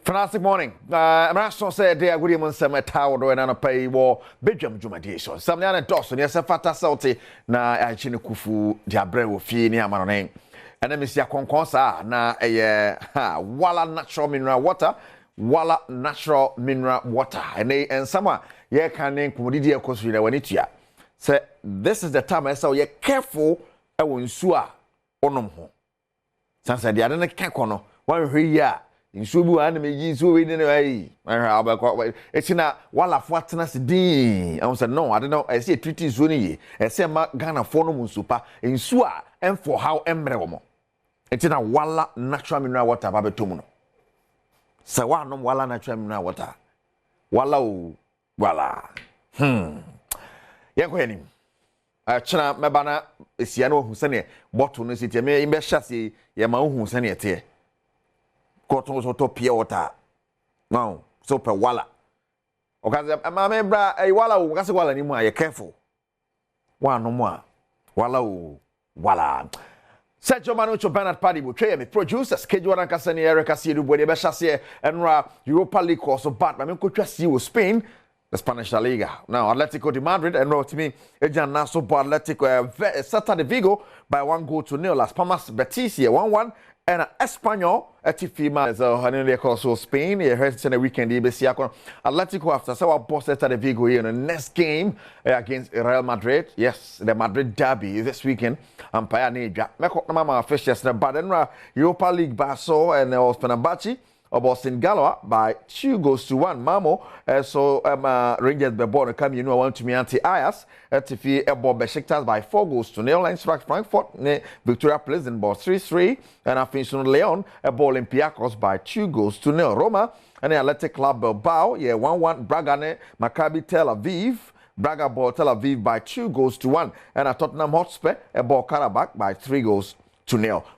Fantastic morning. I'm not say day I would some tower do and pay war Badwam Jumadation. Some other Dawson, yes, a fata salty na I kufu diabre wo fie ni amano name. And then Mr. Konkonsa na wala natural mineral water, wala natural mineral water. And some ye can name commodity ekosui when it ya. Say this is the time I saw ye careful e wonsua onom ho. Sansa dia na kekono one hwe Insubu anime so we didn't it's na wala fuatena sidin. I said no, I don't know. I see a treaty zone. I say ma Ghana for no musupa insua and for how emrewomo. It's na wala natural mineral water babetomuno. Sa wa no wala natural mineral water. Wala o wala. Yanko enim. Chana mebana esia no hu sene bottle no sitie me imbe hyase ye ma hu sene ete. Cotton so to pure water. No, so per wala. Okaze mama bra e wala o kasi wala ni mu aye careful. Wa no mu a wala o wala. Sergio Manucho Bernard Paddy will try me producer schedule and kasani Eric Asiedu boy be hyase enra Europa League also but me ko twa see Spain the Spanish La Liga. Now Atletico de Madrid enrolled to me Ejan Naso Atletico Celta de Vigo by 1-0 Las Palmas Betis 1-1 and Espanyol Etifima is a also Spain. He heard in the weekend Atletico after so boss Celta de Vigo here in the next game against Real Madrid. Yes, the Madrid derby this weekend. Umpire Neja. Meko mama officials na Badenra Europa League Basso and Fenerbahce Boston Galoa by 2-1. Mamo so Rangers be born come you know want to me anti Ayas Etifi Ebo Besiktas by 4-0. Eintracht Frankfurt ne Victoria Pleasant ball 3-3 and Afinson Leon Ebo Olympiacos by 2-0. Roma and the Athletic Club Bilbao 1-1. Braga ne Maccabi Tel Aviv Braga ball Tel Aviv by 2-1 and at Tottenham Hotspur Ebo Karabakh by 3-0.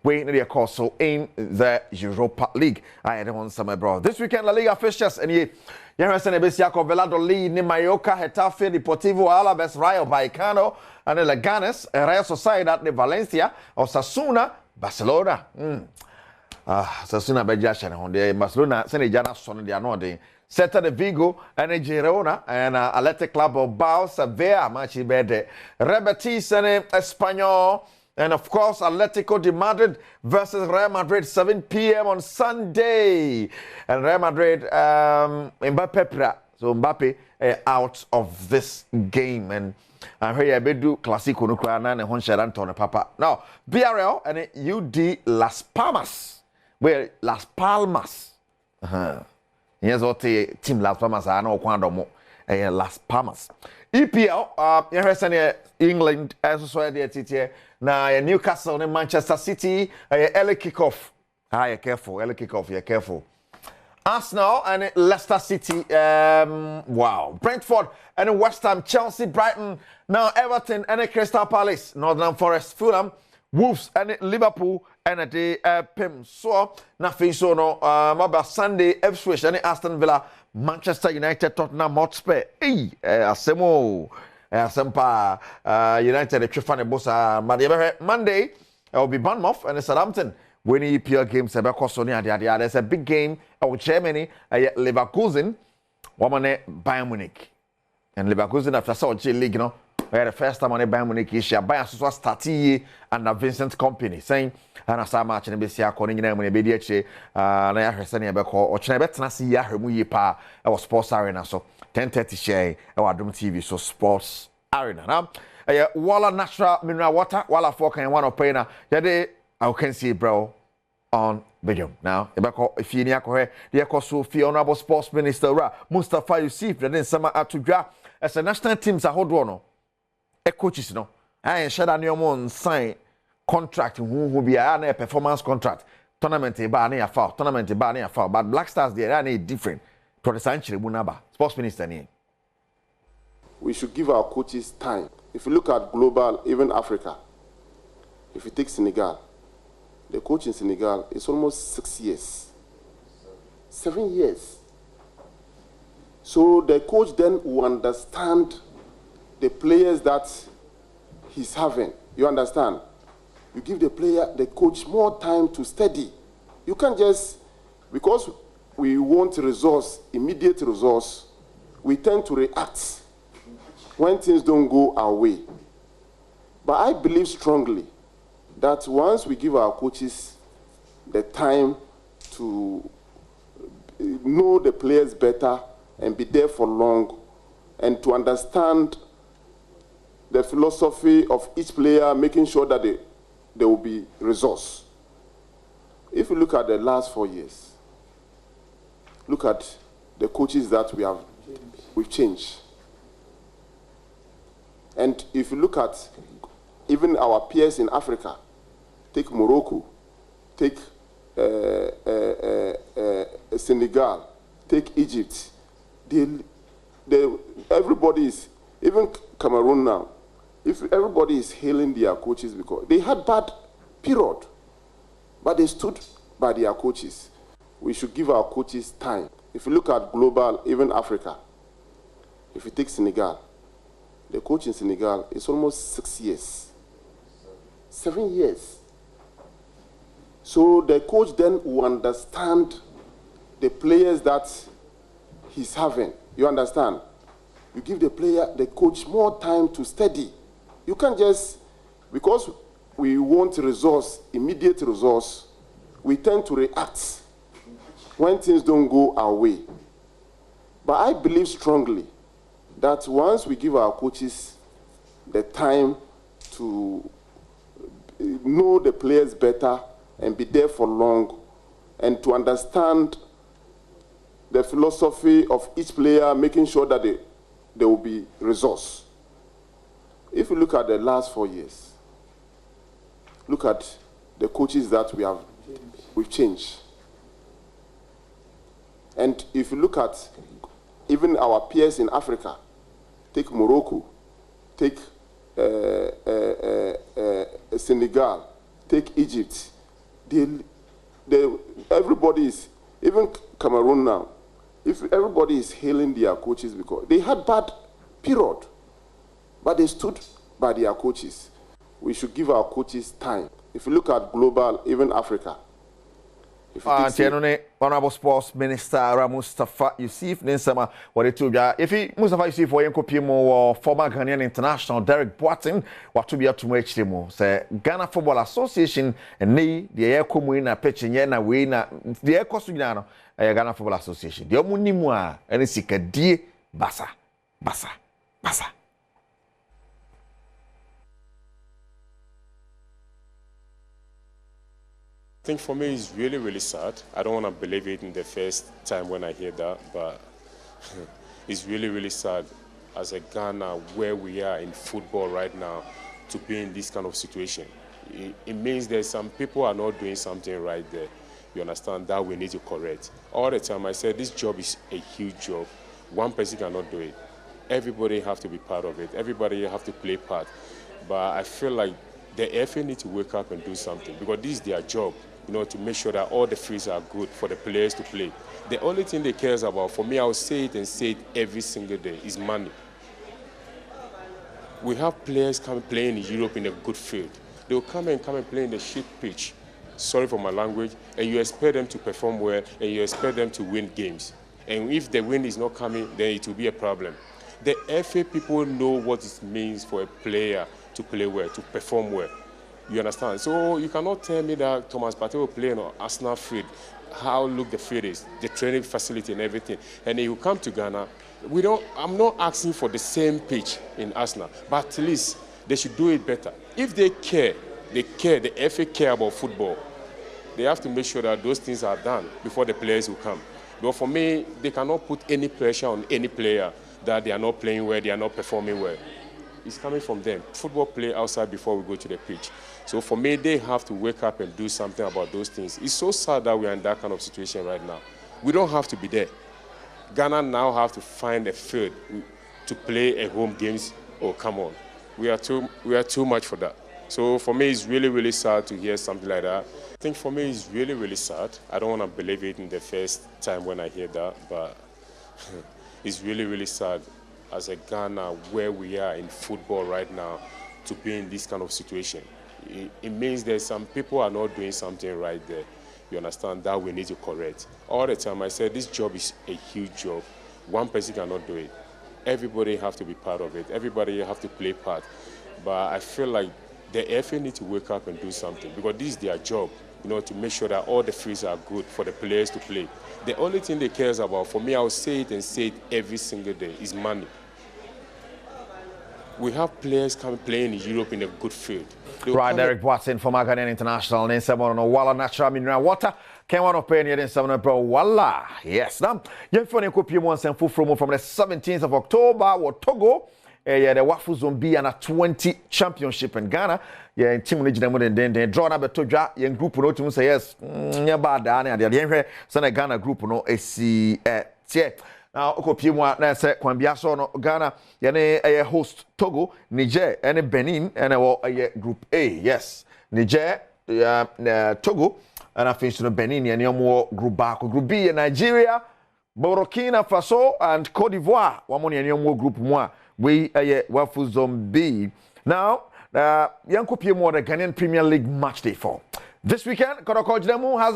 Waiting the also in the Europa League. I had on some abroad. This weekend, La Liga fixtures and ye Yersen Besiaco Valladolid, Ni Mallorca, Getafe, Deportivo Alaves, Rayo Vallecano, and the Leganes, Real Sociedad de Valencia, or Sasuna, Barcelona. Sasuna Bejashan on the Barcelona, Senejana Son, they are not the Celta de Vigo, and Girona, and Athletic Club of Bilbao, Sevilla, Machi Bede, Rebetis, and Espanyol. And of course, Atletico de Madrid versus Real Madrid, 7 p.m. on Sunday. And Real Madrid, Mbappe, so Mbappe out of this game. And I heard I do Clasico Nukrana and Honsher Antone Papa. Now, BRL and UD Las Palmas. Where Las Palmas. Here's what the team Las Palmas are no Quandomo. Las Palmas. EPL, England, as well as now Newcastle and Manchester City, early kickoff. You're careful, early kickoff, you're careful. Arsenal and Leicester City, wow. Brentford and West Ham, Chelsea, Brighton, now Everton and Crystal Palace, Northern Forest, Fulham, Wolves and Liverpool and the Pim. So, nothing so no, about Sunday, Ipswich and Aston Villa, Manchester United, Tottenham Hotspur. Hey, Asemo. Sampa United the Trifane Bosa Monday it will be Bournemouth and Southampton winning EPL games there's a big game of Germany Leverkusen woman Bayern Munich and Leverkusen after Saudi League the first time on Bayern Munich issue Bayern so started under Vincent Company saying and as a match in the BCA calling in when BDH na ya hwese ne be call o chena betena si ya hwemu yi pa e was Sports Arena so 10:30 share e Adom TV so Sports Arena now wala natural mineral water wala for kan one of na yade I can see bro on Badwam now e be call if you ni akọ he dey call so honorable sports minister Mustafa Yusuf then sama atudwa as a national teams ahodo no e coaches no I share that new sign contract who be a performance contract tournament ba na ya foul tournament ba na ya foul but Black Stars they are different to the century bunaba sports minister ni we should give our coaches time. If you look at global, even Africa, if you take Senegal, the coach in Senegal is almost 6 years 7 years. So the coach then will understand the players that he's having. You understand? You give the coach more time to study. You can't just, because we want results, immediate results, we tend to react when things don't go our way. But I believe strongly that once we give our coaches the time to know the players better and be there for long and to understand the philosophy of each player, making sure that there will be results. If you look at the last 4 years, look at the coaches that we've changed. And if you look at even our peers in Africa, take Morocco, take Senegal, take Egypt, everybody is, even Cameroon now, if everybody is hailing their coaches because they had bad period, but they stood by their coaches. We should give our coaches time. If you look at global, even Africa, if you take Senegal, the coach in Senegal is almost 6 years. 7 years. So the coach then will understand the players that he's having. You understand? You give the coach more time to study. You can't just, because we want results, immediate results, we tend to react when things don't go our way. But I believe strongly that once we give our coaches the time to know the players better and be there for long and to understand the philosophy of each player, making sure that there will be results. If you look at the last 4 years, look at the coaches that we've changed. And if you look at even our peers in Africa, take Morocco, take Senegal, take Egypt, everybody is, even Cameroon now, if everybody is hailing their coaches because they had bad period, but they stood by their coaches. We should give our coaches time. If you look at global, even Africa. Honorable Sports Minister Mustafa Yusuf Ninsama, what it to if Mustafa Yusuf for Yankopimo former Ghanaian international Derek Badwam, what to be up to much demo. Say Ghana Football Association and the air comuna pitching na we na the air costumiano Ghana Football Association. The Omunimua and it's a dear Bassa. I think for me it's really, really sad. I don't want to believe it in the first time when I hear that, but it's really, really sad as a Ghana where we are in football right now to be in this kind of situation. It means that some people are not doing something right there. You understand that we need to correct. All the time I said this job is a huge job. One person cannot do it. Everybody have to be part of it. Everybody have to play part. But I feel like the FA need to wake up and do something because this is their job. You know, to make sure that all the fields are good for the players to play. The only thing they care about, for me, I'll say it every single day, is money. We have players playing in Europe in a good field. They'll come and play in the shit pitch. Sorry for my language. And you expect them to perform well, and you expect them to win games. And if the win is not coming, then it will be a problem. The FA people know what it means for a player to play well, to perform well. You understand? So you cannot tell me that Thomas Partey will play on Arsenal field, how look the field is, the training facility and everything. And then you come to Ghana, I'm not asking for the same pitch in Arsenal, but at least they should do it better. If they care, the FA care about football, they have to make sure that those things are done before the players will come. But for me, they cannot put any pressure on any player that they are not playing well, they are not performing well. It's coming from them. Football play outside before we go to the pitch. So for me, they have to wake up and do something about those things. It's so sad that we are in that kind of situation right now. We don't have to be there. Ghana now have to find a field to play a home games. Oh, come on. We are too much for that. So for me, it's really, really sad to hear something like that. I think for me, it's really, really sad. I don't want to believe it in the first time when I hear that, but it's really, really sad as a Ghana where we are in football right now to be in this kind of situation. It means that some people are not doing something right there. you understand, that we need to correct. All the time I said this job is a huge job. One person cannot do it. Everybody have to be part of it. Everybody have to play part. But I feel like the FA need to wake up and do something because this is their job, you know, to make sure that all the fields are good for the players to play. The only thing they care about, for me, I'll say it and say it every single day, is money. We have players playing in Europe in a good field. Right, Derek Watson from Ghanaian International. Then someone on Walla Natural Mineral Water. Can one of penny in someone bro Walla? Yes, now young funny copy once and full from the 17th of October or Togo. Yeah, the Wafu Zombie and a 20 championship in Ghana. Yeah, in team region and then draw number to draw young group no to say yes. Yeah, bad and the other Sana Ghana group no AC now copy one na say Kwambiaso no Ghana yene a host Togo, Niger and Benin and a group A. Yes. Niger Togo and I finished no Benin and more group back group B Nigeria, Burkina Faso and Cote d'Ivoire. One more and more group one. We Wafu Zombie. Now, Yanko Piemo, the Ghanaian Premier League match day 4. This weekend, Kodoko Jiremu has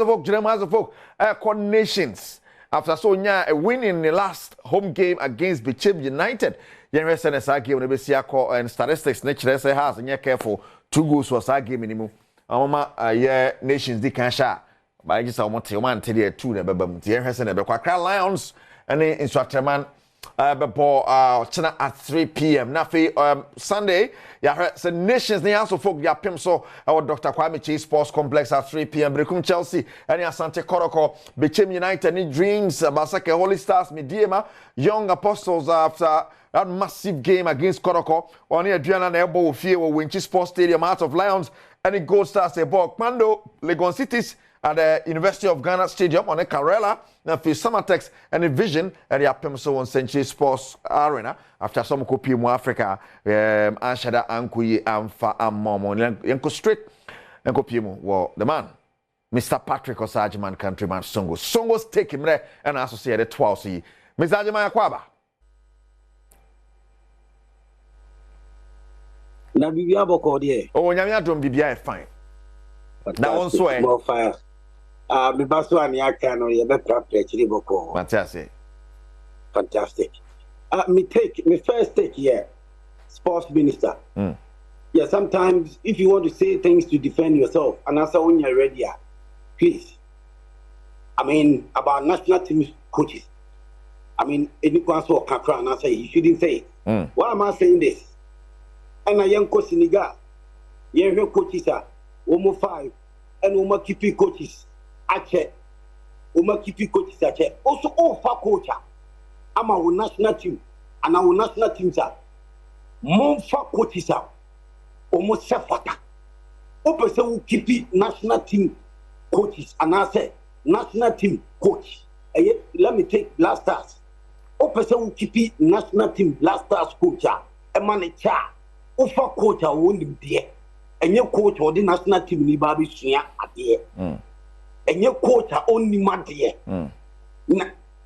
a vote, coordinations. After a win in the last home game against Bichim United. Yen resen esa game ne besia ko and statistics ne kire say has and careful 2 goals was that game minimum. Amama nations di kan sha. Ba ji sa mo te man te dey 2 na bebam. Yen resen e be Kwakra Lions and instructorman china at 3 p.m. Nafi Sunday, ya heard the nations ne also folk ya pim so our Dr. Kwame Chase Sports Complex at 3 p.m. Brekum Chelsea and Asante Koroko, Bichim United ni Dreams, Basake Holy Stars, Mediema, Young Apostles after that massive game against Koroko. On here, Adriana and Elbow Fear will Winchi Sports Stadium out of Lions and the Gold Stars a ball. Mando, Legon Cities at the University of Ghana Stadium on a Karela, now for Summertex and a Vision at the Apemso on Century Sports Arena after some copy in Africa, Anshada Ankui, Amfa, Ammomo, Yanko Street, and Copiemo, well, the man, Mr. Patrick Osajiman, countryman Songo. Songo's take him there and associated 12. Mr. Ajiman Akwaba. Na bibia boko de. Oh, nyamia drum bibia fine. That one so more fire. Me baso ani aka no ye be prepare chiri boko. Fantastic. Fantastic. Me first take here. Sports minister. Yeah, sometimes if you want to say things to defend yourself and answer when you're ready, please. I mean about national team coaches. I mean any so Kakra and answer you shouldn't say it. Why am I saying this? And a young coach Senegal, young coaches are 5 and Uma Kipi coaches. Ache, Uma Kipi coaches ache. Also, all for coach. I'm our national team, and our national teams are more for coaches are almost sefata. Open so Kipi national team coaches, and I say national team coach. Let me take Black Stars. Open so Kipi national team Black Stars coach. A manager. Ofa coach a won there. And your coach or the national team ni baby suya adie. And your coach a only man there.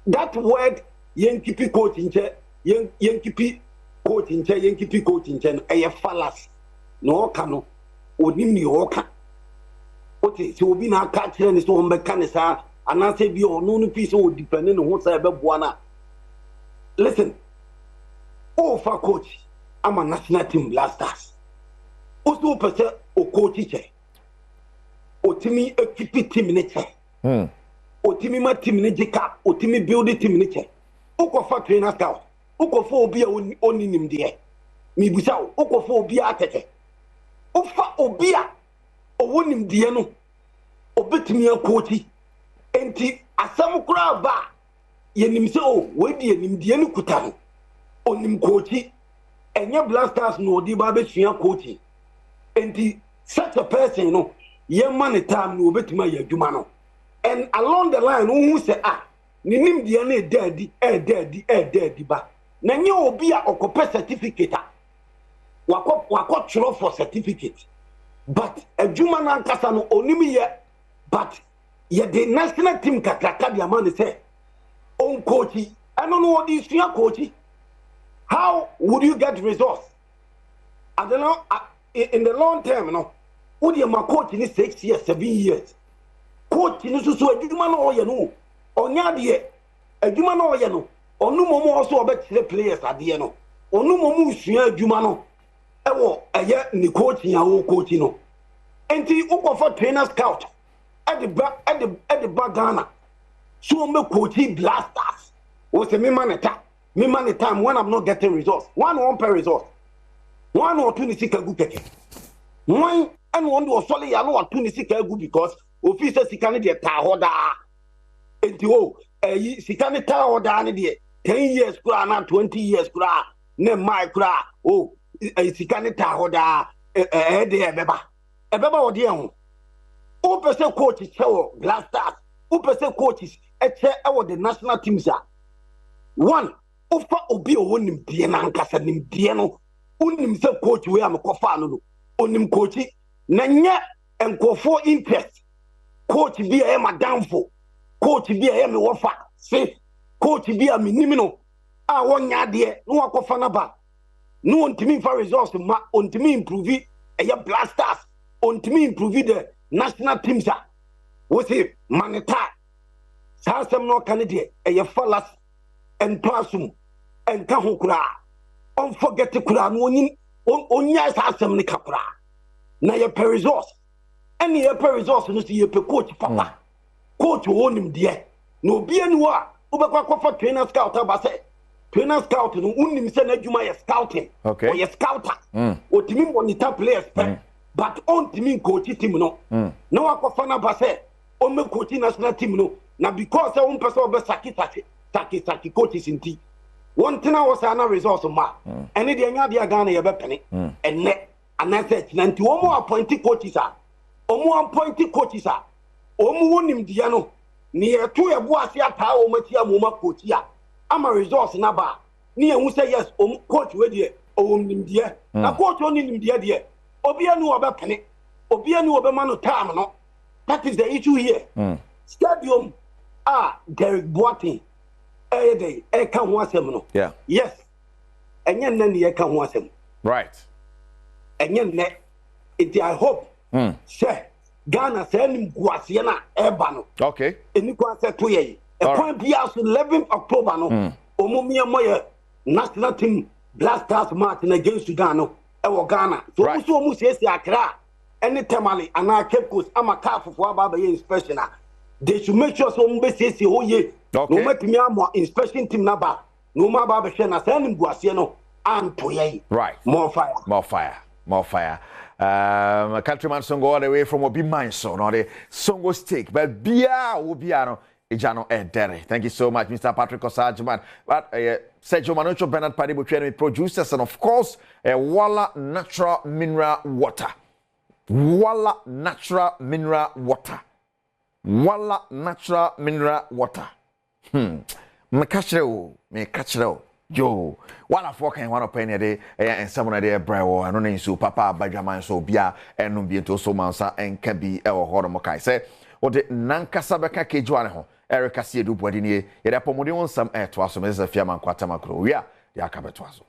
That word Yankipi coach in chair, Yankipi coach in chair, Yankipi coach in chair, a fallacy. No cano, or nimni oka. Okay, so we na catch and so on mechanism, and I say be on no piece or depending on what's about Buana. Listen, Ofa coach. I'm a national team blasters. Also, person or coach teacher. Or Timmy a keep team nature. Or Timmy my team nature cap. Or Timmy build the team nature. Oko for trainer scout. Oko for be only him there. Me busao. Oko for be atete. Ofa obia. O won him there no. O bet me a coachy. Enti asam kura ba. Yenim se o we di yenim die no kutan. Onim coachy. And your blasters no di babe sua coaching. And such a person, you know, young man time no bet my adwuma no. And along the line, who say ninim di ane daddy ba. Na nye obi a okope certificate. Wako churo for certificate. But adwuma na nkasa no onimi ye. But ye the national team kakraka di amane say on coachy. I don't know what is sua coachy. How would you get results? I don't know. In the long term, you know, would you my coach in 6 years, 7 years? coach ni so adwuma na oye no onya de adwuma na oye no onu momo also obekire players ade no onu momo usua adwuma no ewo eye ni coach ya wo coach no enti ukofo trainer scout at the back Ghana so me coaching blasters o say me man time when I'm not getting results one per result one or two ni sika gu keke one and one do solid ya no two ni sika gu because officer sika ne de ta hoda enti o sika ne ta hoda ne de 10 years kura na 20 years kura ne mai kura o sika ne ta hoda de ebeba o de ho o pese coach chewo blasters o pese coaches eche ewo the national teams a one ofa obi o wonim die na nkasa nim die no unim se coach we am kofa no onim coach na nye enkofo interest coach bi e madamfo coach bi e me wofa se coach bi a minim no a wonya de no wakofa na ba no ontimi for results ma ontimi improve e blasters ontimi improve the national teams a we say manita sasem no kanede e falas and plasum and kahukura on forget to kura no onya sasem ni kakura na ye per resource any ye per resource no see ye per coach papa coach wonim de no bi anu a ubekwa kofa trainer scout aba say trainer scout no unim se na adwuma ye scouting or ye scouter otimi monitor players but on timi coach team no na wakofa na ba say o me coach national team no na because one person be saki coaches inti one thing was ana results ma ene de anya dia Ghana ye be pene enne anase na nti omo appointed coaches a omo wonim dia no ne ye to ye bo ase ata o matia mo ma coach ya ama results na ba ne ye hu say yes coach we de o nim dia na coach oni nim dia de obi anu obe pene obi anu obe ma no time no that is the issue here stadium Derek Boateng can watch him no yes and you can watch him right and it I hope say Ghana send him Guasiana Ebano okay and you can say to ye a point be 11th October no omumia moye national team blasters match against Sudan no Ghana so almost say Accra any tamale and I Cape Coast ama calf for about inspection they should make sure so mbese oh ye no matimi amo inspection team naba no ma ba be na send him Guasie no antoye right more fire a countryman songo all the way from Obi Manso no the songo steak but bia no ejano edere thank you so much Mr. Patrick Osajman but Sergio Manocho Bernard Paddy Butcheni producers and of course Walla natural mineral water Walla natural mineral water me kachre yo wala for kan one opinion de and someone de brewo ano na nsu papa Badwam so bia enu bi to so mansa enka bi e wo horo mo kai say o de nankasa beka kejuane ho Erika Siedu Bwadini ye de pomode wonsam to aso me za fiama kwata makro wi a ya ka beto aso